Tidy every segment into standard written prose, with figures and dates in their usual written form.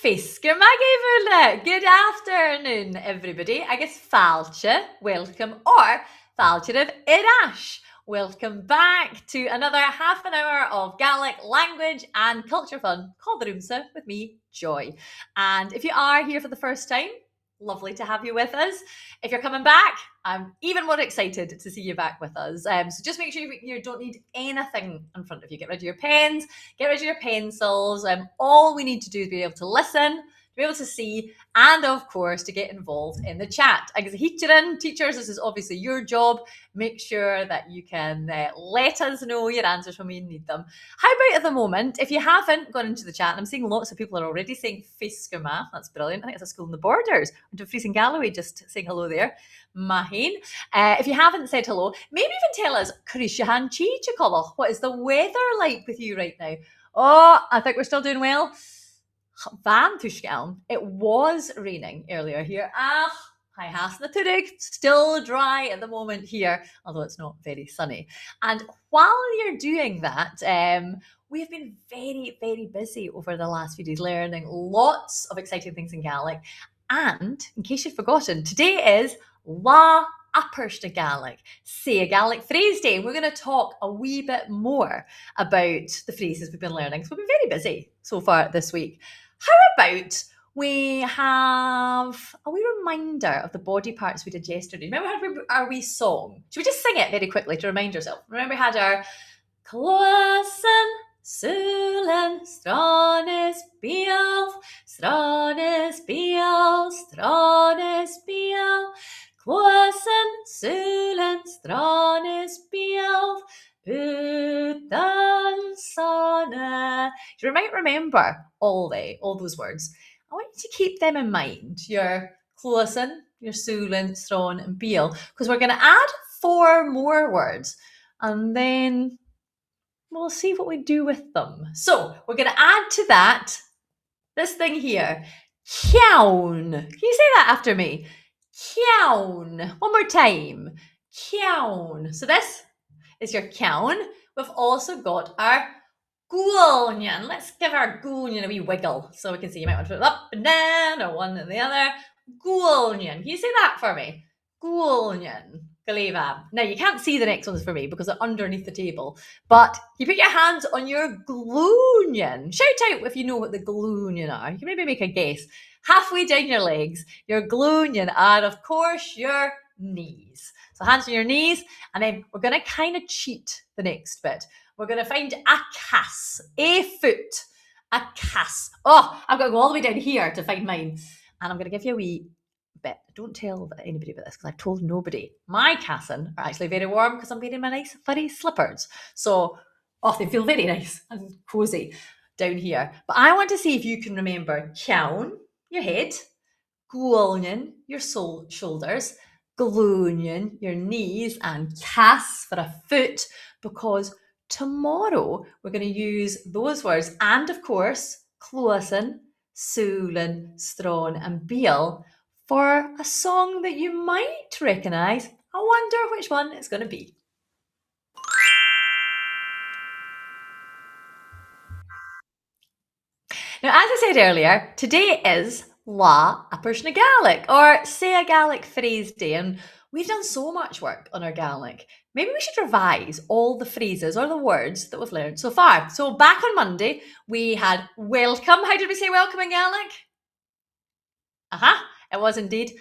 Fisker Magpies. Good afternoon, everybody. Agus fáilte, welcome, or fáilte of Irash. Welcome back to another half an hour of Gaelic language and culture fun called the Roomsa with me, Joy. And if you are here for the first time, lovely to have you with us. If you're coming back, I'm even more excited to see you back with us. So just make sure you don't need anything in front of you. Get rid of your pens, get rid of your pencils. All we need to do is be able to listen, to be able to see, and of course, to get involved in the chat. As teachers, this is obviously your job. Make sure that you can let us know your answers when we need them. How about at the moment, if you haven't gone into the chat, and I'm seeing lots of people are already saying Fiskerma. That's brilliant. I think it's a school in the Borders. Dumfries and Galloway just saying hello there. Mahin. If you haven't said hello, maybe even tell us, Carishahan Chichikola, what is the weather like with you right now? Oh, I think we're still doing well. Van Tushkeln. It was raining earlier here. Hi Hasna Turig, still dry at the moment here, although it's not very sunny. And while you're doing that, we've been very, very busy over the last few days learning lots of exciting things in Gaelic. And in case you've forgotten, today is Là Abairt Gaelic, say a Gaelic phrase day. We're going to talk a wee bit more about the phrases we've been learning. So we've been very busy so far this week. How about we have a wee reminder of the body parts we did yesterday? Remember we had our wee song? Should we just sing it very quickly to remind yourself? Remember we had our Closen, Sulen, Stranes, Bial, Stranes, Bial, Stranes, Bial, Closen, Sulen, Stranes, Bial, Utan Sana. You might remember all those words. I want you to keep them in mind. Your Closen, your Sulen, Strawn, and Beal, because we're going to add 4 more words, and then we'll see what we do with them. So we're going to add to that this thing here, ceann. Can you say that after me? Ceann. One more time. Ceann. So this is your ceann. We've also got our glùinean. Let's give our glùinean a wee wiggle so we can see. You might want to put it up and down or one and the other. Glùinean. Can you say that for me? Glùinean. Now you can't see the next ones for me because they're underneath the table, but you put your hands on your glùinean. Shout out if you know what the glùinean are. You can maybe make a guess. Halfway down your legs, your glùinean are, of course, your knees. So hands on your knees, and then we're going to kind of cheat the next bit. We're going to find a cass, a foot, a cass. Oh, I've got to go all the way down here to find mine. And I'm going to give you a wee bit. Don't tell anybody about this because I've told nobody. My cassin are actually very warm because I'm wearing my nice furry slippers. So, they feel very nice and cozy down here. But I want to see if you can remember ceann, your head, glùinean, your shoulders, glùinean, your knees, and cass for a foot, because tomorrow we're going to use those words and, of course, Closen, Sulen, Strawn, and Beal for a song that you might recognise. I wonder which one it's going to be. Now, as I said earlier, today is Là Abairt Gaelic, or say a Gaelic phrase day, and we've done so much work on our Gaelic. Maybe we should revise all the phrases or the words that we've learned so far. So back on Monday, we had welcome. How did we say welcome in Gaelic? It was indeed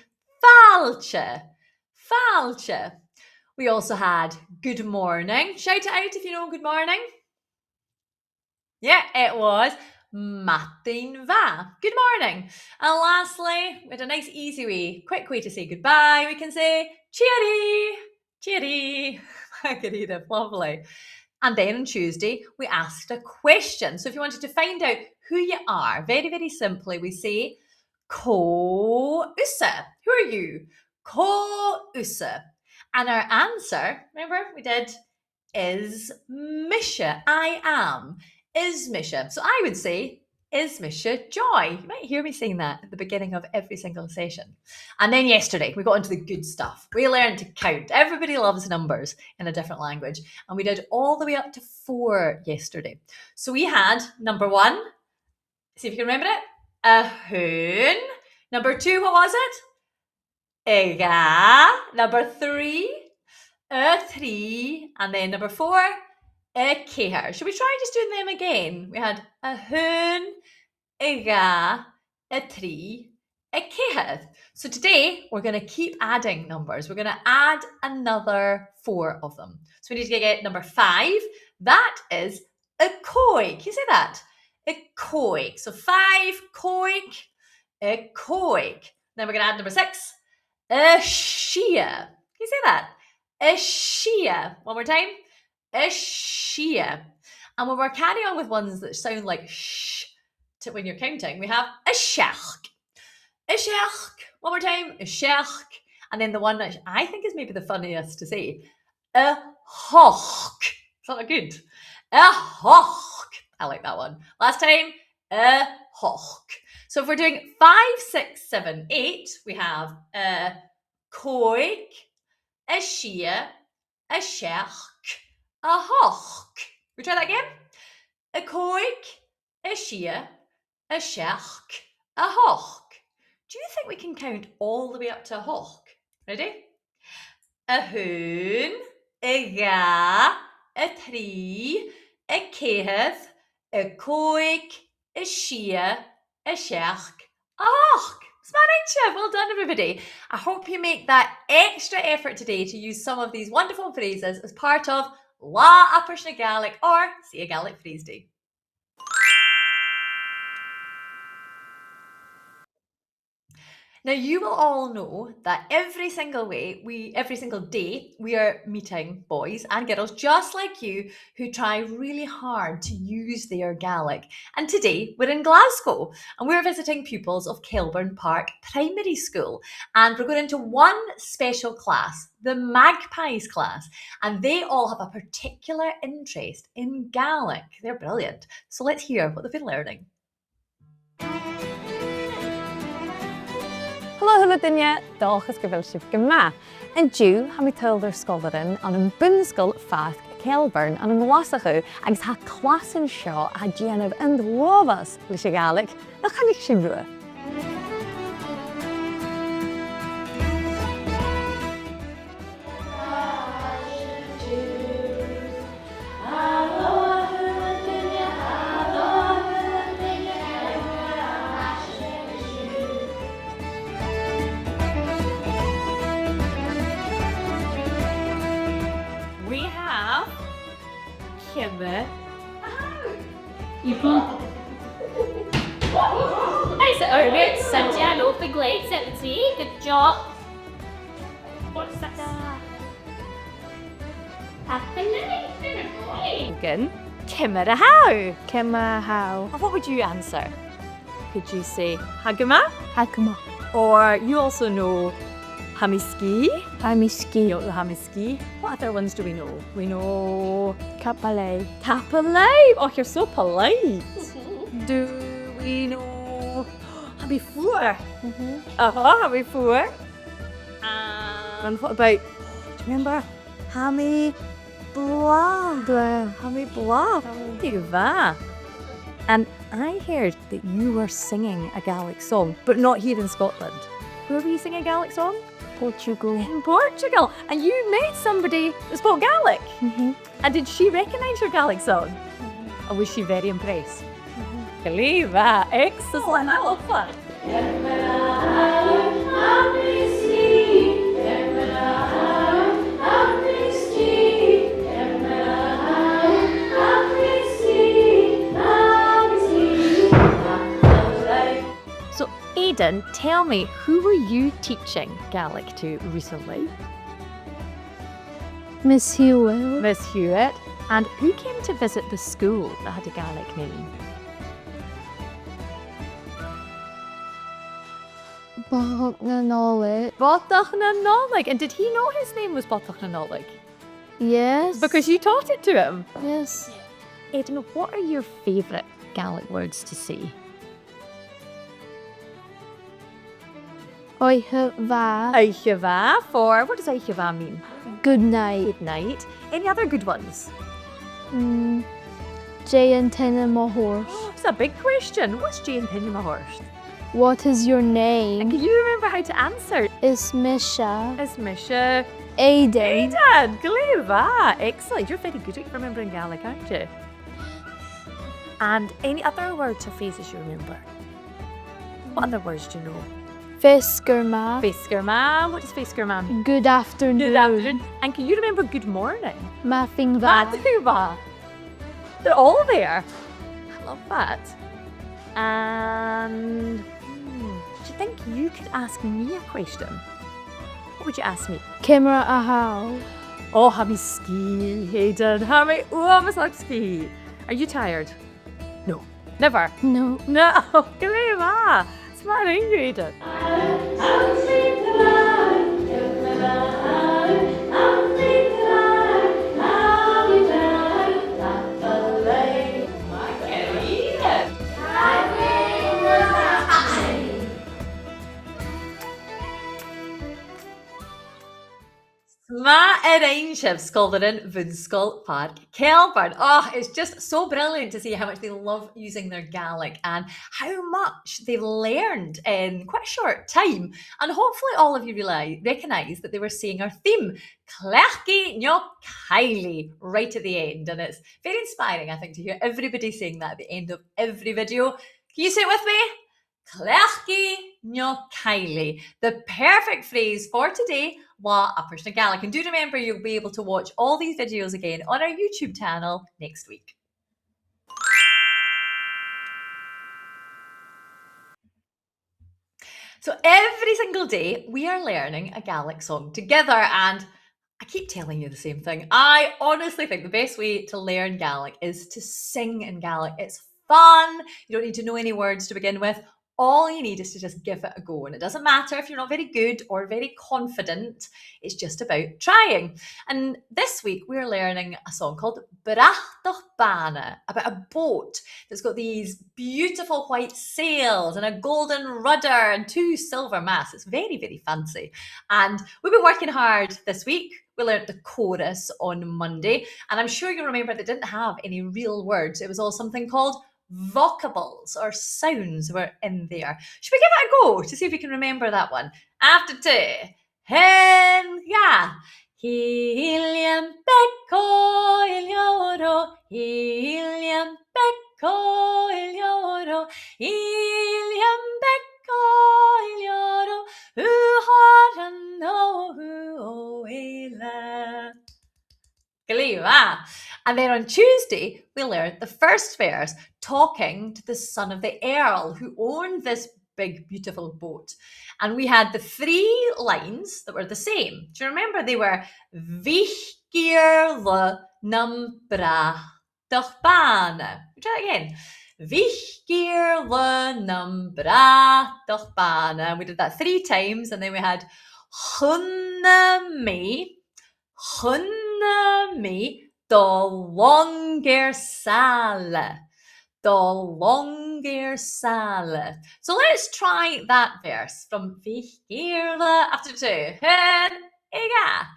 fáilte. Fáilte. We also had good morning. Shout it out if you know good morning. Yeah, it was Matin va. Good morning. And lastly, we had a nice, easy way, quick way to say goodbye. We can say cheery. Cheery. Margarita, lovely. And then on Tuesday, we asked a question. So if you wanted to find out who you are, very, very simply, we say co-usa. Who are you? Co-usa. And our answer, remember, we did is Misha. I am. Is Misha. So I would say, is Misha Joy? You might hear me saying that at the beginning of every single session. And then yesterday, we got into the good stuff. We learned to count. Everybody loves numbers in a different language. And we did all the way up to 4 yesterday. So we had number 1. See if you can remember it. a hoon. Number 2, what was it? A ga. Number 3, a tree. And then number 4, a ceathair. Should we try just doing them again? We had a hoon, a ga, a tree, a ceathair. So today we're going to keep adding numbers. We're going to add another 4 of them. So we need to get number 5. That is a còig. Can you say that? A còig. So 5, còig, a còig. Then we're going to add number 6, a shia. Can you say that? A shia. One more time. A shia. And when we're carrying on with ones that sound like sh when you're counting, we have a seachd. A seachd. One more time. A seachd. And then the one that I think is maybe the funniest to say, a h-ochd. Is that good? A h-ochd. I like that one. Last time, a h-ochd. So if we're doing 5, 6, 7, 8, we have a còig, a shia, a seachd, a h-ochd. We try that again? A còig, a shia, a seachd, a h-ochd. Do you think we can count all the way up to a h-ochd? Ready? A hoon, a ga, a tree, a ceathair, a còig, a shia, a seachd, a h-ochd. Smarancha! Well done, everybody. I hope you make that extra effort today to use some of these wonderful phrases as part of Là Abairt Gaelic, or Say a Gaelic Phrase Day. Now, you will all know that every single day, we are meeting boys and girls just like you who try really hard to use their Gaelic. And today we're in Glasgow and we're visiting pupils of Kelbourne Park Primary School. And we're going into one special class, the Magpies class. And they all have a particular interest in Gaelic. They're brilliant. So let's hear what they've been learning. Hello duine, dulchas go bhfuil sibh go maith. An dú ha mi tuildir scolarin an an bunscoil fach Kelbourne an an Glasgow agus ha clasan seo a déanamh an dlóbhas leis a Gaelic na chanig sin rua. H-ochd, Sunshine of the Glade 70. Good job. What's that? Again. Kimera how? Kimera how? What would you answer? Could you say Hagama? Hagama. Or you also know Hamiski? Hamiski. You know Hamiski. What other ones do we know? We know Kapalay. Kapalay. Oh, you're so polite. Do we know Hamifour? Hamifour. And what about, do you remember? Hami Blah. Hami Blah. Diva. And I heard that you were singing a Gaelic song, but not here in Scotland. Where were you singing a Gaelic song? Portugal. In Portugal. And you met somebody that spoke Gaelic. And did she recognise your Gaelic song? And was she very impressed? Believe that. Excellent. I love that. So, Aidan, tell me, who were you teaching Gaelic to recently? Miss Hewitt. Miss Hewitt. And who came to visit the school that had a Gaelic name? Bòrd na Nollig. Bratach Bàna. And did he know his name was Bratach Bàna? Yes. Because you taught it to him. Yes. Aidan, what are your favourite Gaelic words to say? Oicheva. Oicheva for, what does Oicheva mean? Good night. Good night. Any other good ones? Jay and Tinema horse. Oh, it's a big question. What's Jay and Pinny horse? What is your And name? can you remember how to answer? Is Misha. Is Misha Aiden. Aidan? Glùinean. Excellent. You're very good at remembering Gaelic, aren't you? And any other words or phrases you remember? What other words do you know? Fiskerma. Fiskerman. What does Fiskerman? Good afternoon. Good afternoon. And can you remember good morning? Maffingva. Matuba. They're all there. I love that. And do you think you could ask me a question? What would you ask me? Kimra ahau. Oh, hami ski, Hayden. Hami ski. Are you tired? No. Never. No. No. Glùinean. Smiling, Hayden. Ma Arrangev Sculverin Vunskull Park Kelbourne. Oh, it's just so brilliant to see how much they love using their Gaelic and how much they've learned in quite a short time. And hopefully all of you recognise that they were saying our theme, Clachi no Kylie, right at the end. And it's very inspiring, I think, to hear everybody saying that at the end of every video. Can you say it with me? Clachi no Kylie, the perfect phrase for today, Là Abairt Gaelic. And do remember, you'll be able to watch all these videos again on our YouTube channel next week. So every single day, we are learning a Gaelic song together, and I keep telling you the same thing. I honestly think the best way to learn Gaelic is to sing in Gaelic. It's fun. You don't need to know any words to begin with. All you need is to just give it a go. And it doesn't matter if you're not very good or very confident. It's just about trying. And this week we're learning a song called Bratach Bàna, about a boat that's got these beautiful white sails and a golden rudder and 2 silver masts. It's very, very fancy. And we've been working hard this week. We learned the chorus on Monday. And I'm sure you'll remember they didn't have any real words. It was all something called vocables or sounds were in there. Should we give it a go to see if we can remember that one? After 2. Hen, yeah. Helium becco il lloro, Helium becco il lloro, Helium becco il lloro, Uharan no Eilidh. Glùinean. And then on Tuesday, we learned the first verse, talking to the son of the Earl who owned this big, beautiful boat. And we had the 3 lines that were the same. Do you remember? They were Vihgir num Bratach Bàna. Try that again. Vihgir num Bratach Bàna. And we did that 3 times. And then we had Hunna me, the longer sale. The longer sale. So let's try that verse from Vihgirla after 2. Hen, ega.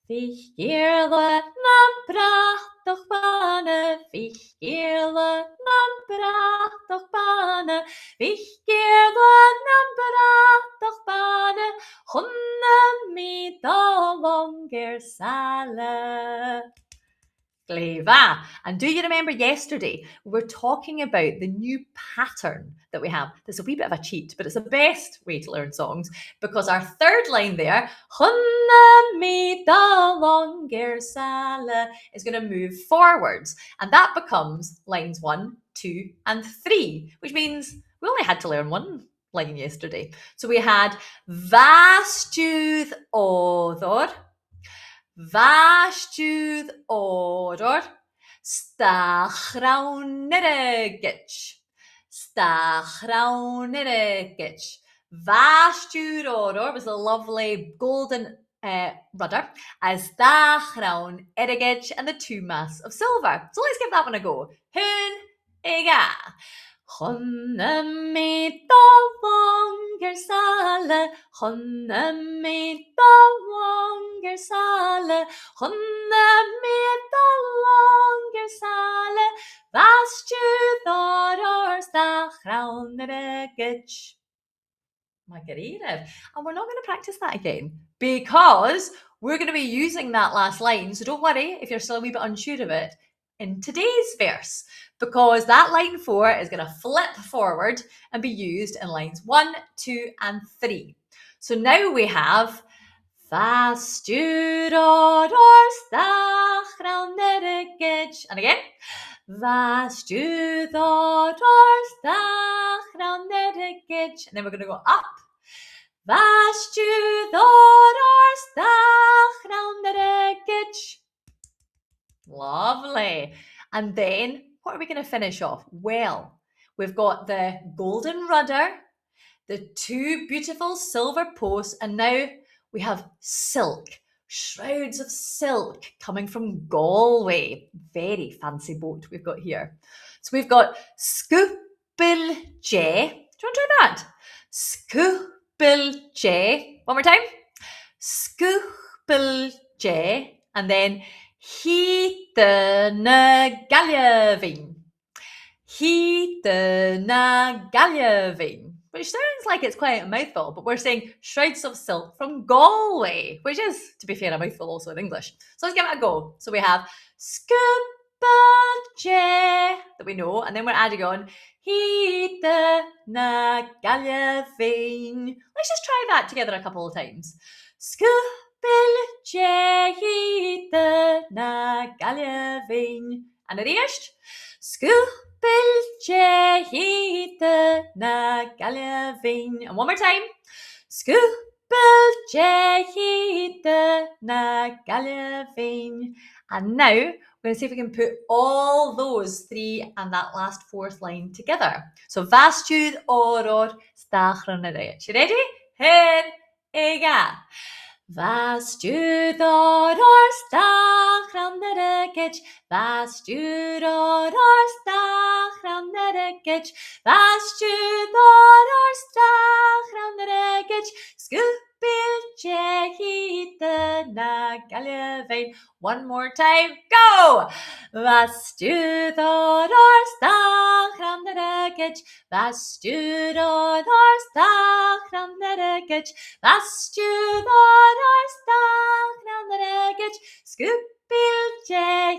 Vihgirla nam Bratach Bàna, Vihgirla nam Bratach Bàna, Vihgirla nam Bratach Bàna, Hunna me the longer sale. Glùinean. And do you remember yesterday we were talking about the new pattern that we have? There's a wee bit of a cheat, but it's the best way to learn songs because our 3rd line there, Hunna me the longer sale, is going to move forwards. And that becomes lines 1, 2, and 3, which means we only had to learn 1 line yesterday. So we had Vastúth odor, Vastúth odor, Stachraunirigich, Stachraunirigich. Vastúth odor was the lovely golden rudder, as Stachraunirigich and the 2 masts of silver. So let's give that one a go. Hun, ega. Hunna me the gersale, chunne me dalong gersale, chunne me dalong gersale, vastu thorors da chraunregich. Margarita. And we're not going to practice that again because we're going to be using that last line. So don't worry if you're still a wee bit unsure of it in today's verse, because that line 4 is going to flip forward and be used in lines 1, 2, and 3. So now we have Vastu thorors da chraunregich. And again. Vastu thorors da chraunregich. And then we're going to go up. Vastu thorors da chraunregich. Lovely. And then what are we going to finish off? Well, we've got the golden rudder, the 2 beautiful silver posts, and now we have silk. Shrouds of silk coming from Galway. Very fancy boat we've got here. So we've got Scoopil J. Do you want to try that? Scoopil J. One more time. Scoopil J. And then Hite na Gailnean. Hite na Gailnean. Which sounds like it's quite a mouthful, but we're saying shrouds of silk from Galway, which is, to be fair, a mouthful also in English. So let's give it a go. So we have Scuba J that we know, and then we're adding on Hite na Gailnean. Let's just try that together a couple of times. Scuba J Hite na Gailnean. And it is Scuba J Hite na Gailnean. And one more time. Scuba J Hite na Gailnean. And now we're going to see if we can put all those 3 and that last 4th line together. So Vastu thorors da chraunregich. You ready? Here we go. Vastu thorors da chraunregich. Vastu thorors da chraunregich. Vastu thorors da chraunregich. Scoopil J Hite na Gailnean. One more time, go! Vastu thorors da chraunregich. Vastu thorors da chraunregich. Vastu thorors da chraunregich. Scoopil J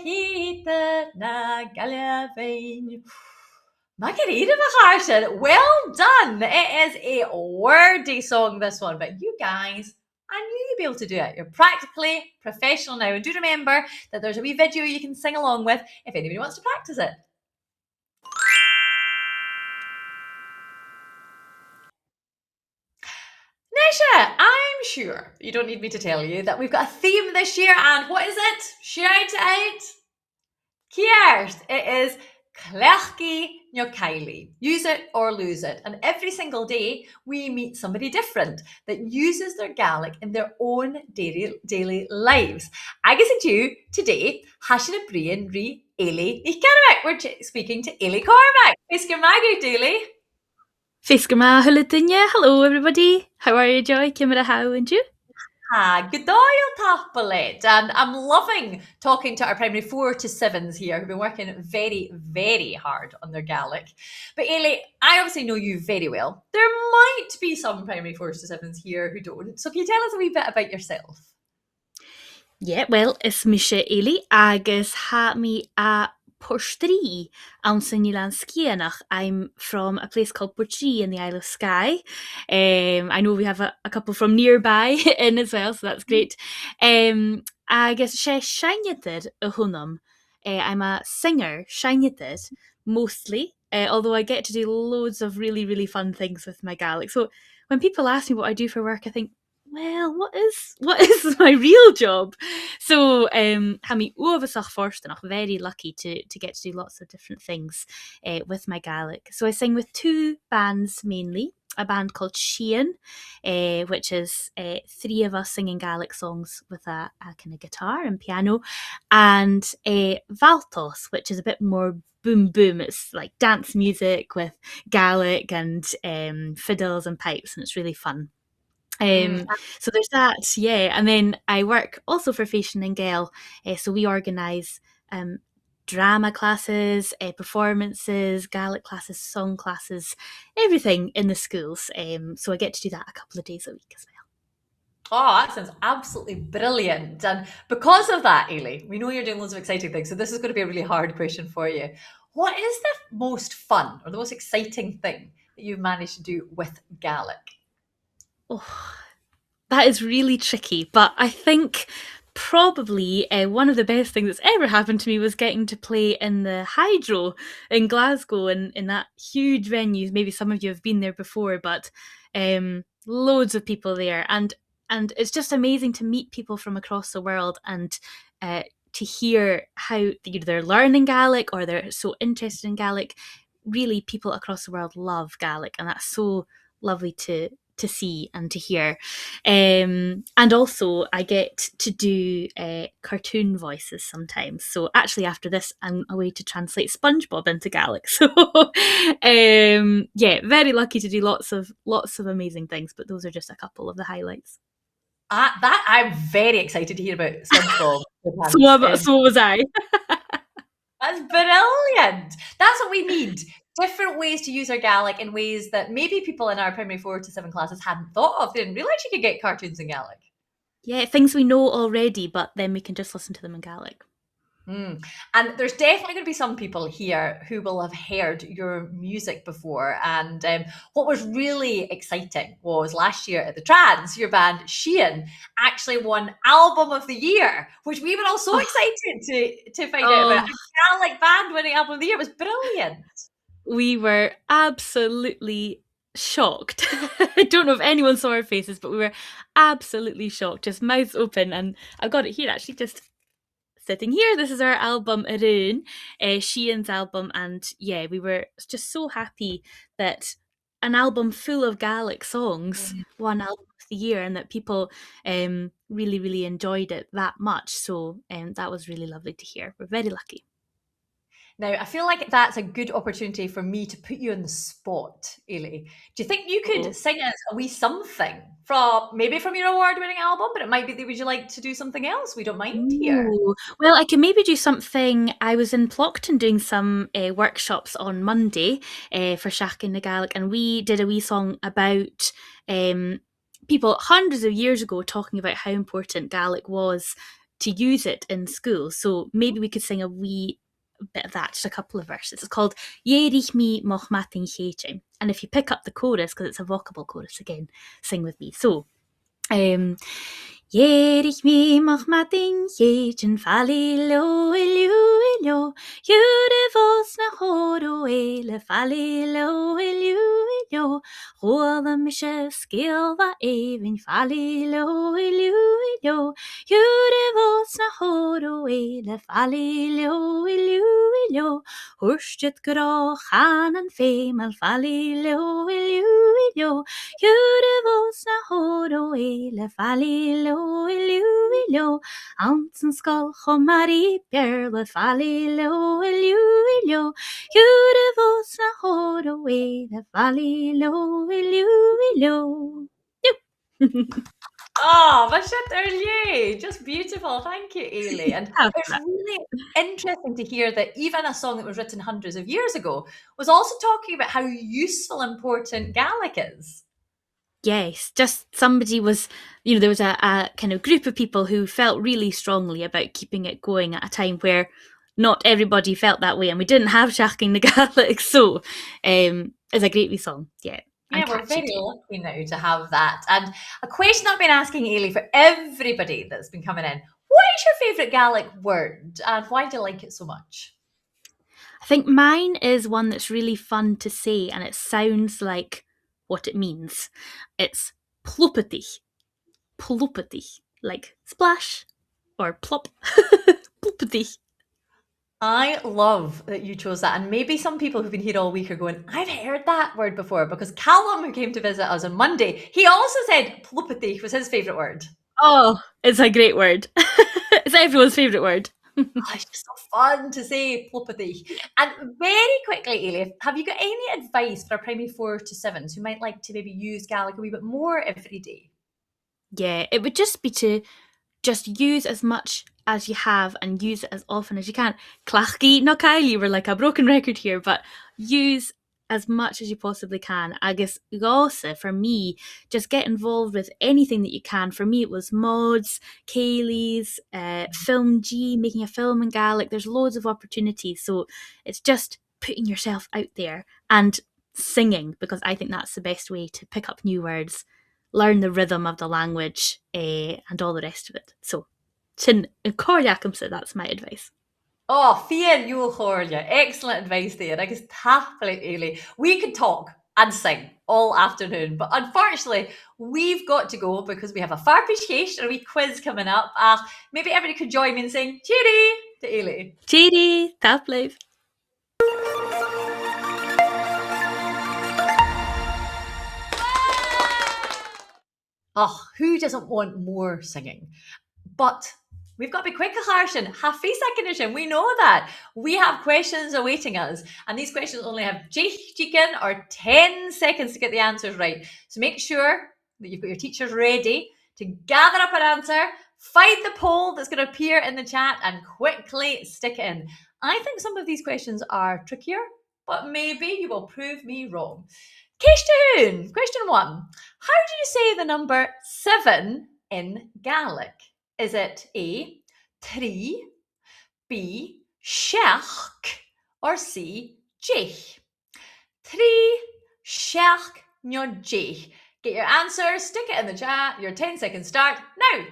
Hite na Gailnean. Margarita Maharshad, well done. It is a wordy song, this one, but you guys, I knew you'd be able to do it. You're practically professional now. And do remember that there's a wee video you can sing along with if anybody wants to practice it. Nesha, I'm sure you don't need me to tell you that we've got a theme this year, and what is it? Shout it out. Ceart. It is Cleachgi no Kylie. Use it or lose it. And every single day we meet somebody different that uses their Gaelic in their own daily lives. Agus and you today, Hashin Brian re Eilidh Cormack. We're speaking to Eilidh Cormack. Fisker Maggie Daily. Fisker ma hello everybody. How are you, Joy? Kimera, how and you? Good day, and I'm loving talking to our primary 4 to 7s here who've been working very, very hard on their Gaelic. But Eilidh, I obviously know you very well. There might be some primary 4s to 7s here who don't. So can you tell us a wee bit about yourself? Yeah, well, it's Misha Eilidh agus ha me a Porstri an Sinilan Skianach. I'm from a place called Bòrd in the Isle of Skye. I know we have a couple from nearby in as well, so that's great. Agus sé Shainetid a hunam. I'm a singer, Shainetid, mostly, although I get to do loads of really, really fun things with my Gaelic. So when people ask me what I do for work, I think, well, what is my real job? So I'm very lucky to get to do lots of different things with my Gaelic. So I sing with 2 bands mainly. a band called Sian, which is 3 of us singing Gaelic songs with a kind of guitar and piano, and Valtos, which is a bit more boom boom. It's like dance music with Gaelic and fiddles and pipes, and it's really fun. So there's that, yeah. And then I work also for Fashion and Gael, so we organise drama classes, performances, Gaelic classes, song classes, everything in the schools. So I get to do that a couple of days a week as well. Oh, that sounds absolutely brilliant. And because of that, Eilidh, we know you're doing loads of exciting things. So this is going to be a really hard question for you. What is the most fun or the most exciting thing that you've managed to do with Gaelic? Oh, that is really tricky, but I think probably one of the best things that's ever happened to me was getting to play in the Hydro in Glasgow, and in that huge venue. Maybe some of you have been there before, but loads of people there, and it's just amazing to meet people from across the world and to hear how they're learning Gaelic or they're so interested in Gaelic. Really, people across the world love Gaelic, and that's so lovely to see and to hear. And also I get to do cartoon voices sometimes. So actually after this, I'm away to translate SpongeBob into Gaelic. So yeah, very lucky to do lots of amazing things, but those are just a couple of the highlights. That I'm very excited to hear about SpongeBob. So was I. That's brilliant. That's what we need. Different ways to use our Gaelic in ways that maybe people in our primary 4 to 7 classes hadn't thought of. They didn't realise you could get cartoons in Gaelic. Yeah, things we know already, but then we can just listen to them in Gaelic. And there's definitely going to be some people here who will have heard your music before. And what was really exciting was last year at the Trans, your band Sian actually won Album of the Year, which we were all so excited to find out about. A Gaelic band winning Album of the Year. It was brilliant. We were absolutely shocked. I don't know if anyone saw our faces, but we were absolutely shocked, just mouths open. And I've got it here actually, just sitting here. This is our album Arun, Sian's album, and yeah, we were just so happy that an album full of Gaelic songs won Album of the Year, and that people really enjoyed it that much. So that was really lovely to hear. We're very lucky. Now, I feel like that's a good opportunity for me to put you on the spot, Eilidh. Do you think you could sing us a wee something from your award-winning album, but it might be that would you like to do something else? We don't mind here. Well, I can maybe do something. I was in Plockton doing some workshops on Monday for seachd na Gaelic, and we did a wee song about people hundreds of years ago talking about how important Gaelic was to use it in school. So maybe we could sing a wee bit of that, just a couple of verses. It's called Eilidh mi moch matin cheaching, and if you pick up the chorus, because it's a vocable chorus again, sing with me. So Eilidh mi moch matin cheaching falilo ilio Jure vos na horo ele falilo ilio Rola mishe skilva even falilo ilio Jure vos na horo ele falilo ilio Hurstjet gra chanan femel falilo ilio Jure vos na horo ele falilo ilio Ansen skal chomari perle falilo ilio Jure vos na horo ele falilo ilio. Oh, my shit earlier. Just beautiful. Thank you, Eilidh. And it's really interesting to hear that even a song that was written hundreds of years ago was also talking about how useful and important Gaelic is. Yes, just somebody was, there was a kind of group of people who felt really strongly about keeping it going at a time where not everybody felt that way, and we didn't have seachd na Gaelic, so it's a great wee song, yeah. Yeah, we're very lucky now to have that. And a question I've been asking Eilidh for everybody that's been coming in, what is your favourite Gaelic word and why do you like it so much? I think mine is one that's really fun to say and it sounds like what it means. It's plupati, like splash or plop, plupati. I love that you chose that. And maybe some people who've been here all week are going, I've heard that word before, because Callum, who came to visit us on Monday, he also said plupathy was his favourite word. Oh, it's a great word. It's everyone's favourite word. It's just so fun to say plupathy. And very quickly, Eilidh, have you got any advice for our primary 4 to 7s who might like to maybe use Gaelic a wee bit more every day? Yeah, it would just be to just use as much as you have and use it as often as you can. Clachgi no Kylie, we're like a broken record here, but use as much as you possibly can. Agus gasa, for me, just get involved with anything that you can. For me, it was mods, Kayleys, film G, making a film in Gaelic. There's loads of opportunities. So it's just putting yourself out there and singing, because I think that's the best way to pick up new words, learn the rhythm of the language, and all the rest of it. So, sin cóireachtamsa, that's my advice. Oh, Fian Yulchorja. Excellent advice there. I guess happily, Eilidh. We could talk and sing all afternoon, but unfortunately, we've got to go because we have a farpish or a wee quiz coming up. Maybe everybody could join me and sing cheery to Eilidh. Cheery, taplev. Oh, who doesn't want more singing? But we've got to be quick, Harshan. Happy second. We know that. We have questions awaiting us, and these questions only have chicken or 10 seconds to get the answers right. So make sure that you've got your teachers ready to gather up an answer, find the poll that's going to appear in the chat, and quickly stick it in. I think some of these questions are trickier, but maybe you will prove me wrong. Question 1. How do you say the number 7 in Gaelic? Is it A, 3, B, seachd, or C, deich? 3, seachd, no deich. Get your answer, stick it in the chat. Your 10 seconds start now.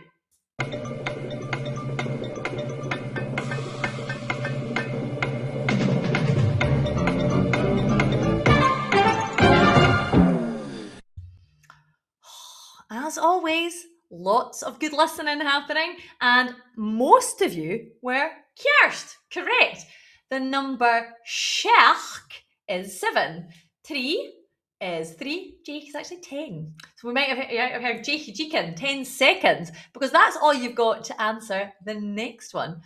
As always, lots of good listening happening, and most of you were cearst, correct. The number seachd is 7. 3 is 3. Deich is actually 10. So we might have heard deich 10 seconds, because that's all you've got to answer the next one.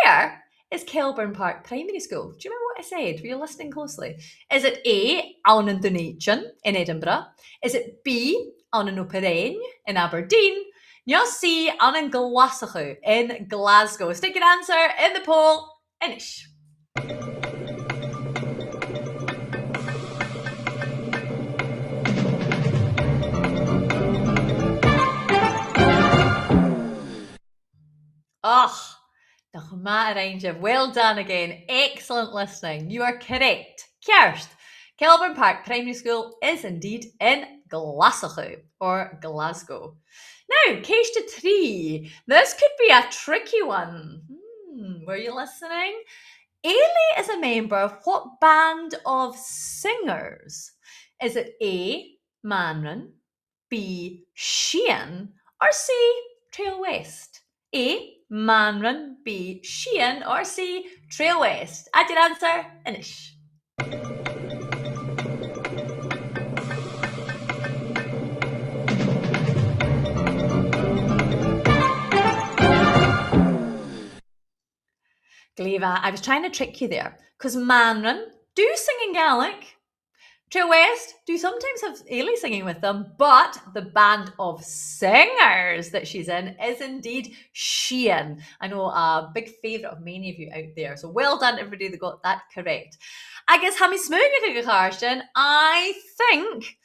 Where is Kelbourne Park Primary School? Do you remember what I said? Were you listening closely? Is it A, Aunandunachin in Edinburgh? Is it B, Aunanoperein in Aberdeen? No, C, Glasgow in Glasgow. Stick your answer in the poll. Inish. Oh, the Chama range. Well done again. Excellent listening. You are correct. Cearst. Kelbourne Park Primary School is indeed in Glasgow or Glasgow. Now, question 3. This could be a tricky one. Were you listening? Eilidh is a member of what band of singers? Is it A, Manran, B, Sian, or C, Trail West? A, Manran, B, Sian, or C, Trail West? Add your answer, Inish. Gleva, I was trying to trick you there, because Manran do sing in Gaelic. Trail West do sometimes have Eilidh singing with them, but the band of singers that she's in is indeed Sian. I know a big favourite of many of you out there. So well done, everybody that got that correct. I guess Hammy Smoogie Carsten, I think,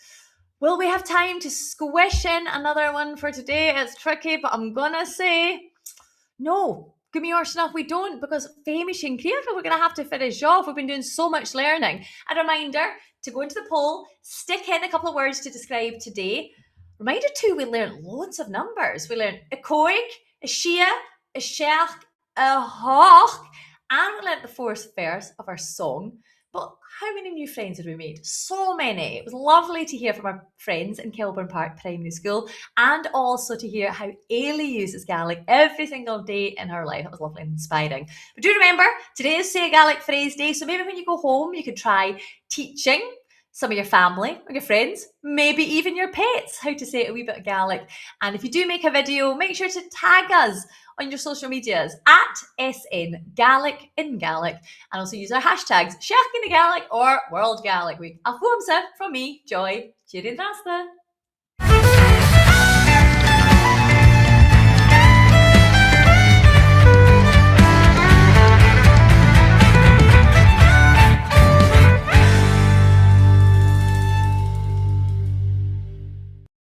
will we have time to squish in another one for today? It's tricky, but I'm going to say no. Give me your snuff. We don't, because Famish and Creative, we're going to have to finish off. We've been doing so much learning. A reminder to go into the poll, stick in a couple of words to describe today. Reminder too, we learned loads of numbers. We learned a còig, a shia, a seachd, a h-ochd, and we learned the fourth verse of our song, But how many new friends had we made? So many. It was lovely to hear from our friends in Kelbourne Park Primary School, and also to hear how Eilidh uses Gaelic every single day in her life. That was lovely and inspiring. But do remember, today is Say a Gaelic Phrase Day, so maybe when you go home, you could try teaching some of your family or your friends, maybe even your pets, how to say a wee bit of Gaelic. And if you do make a video, make sure to tag us on your social medias at SN Gaelic in Gaelic, and also use our hashtags Seachd in Gaelic or World Gaelic Week. A from me, Joy. Cheerio, Drasta.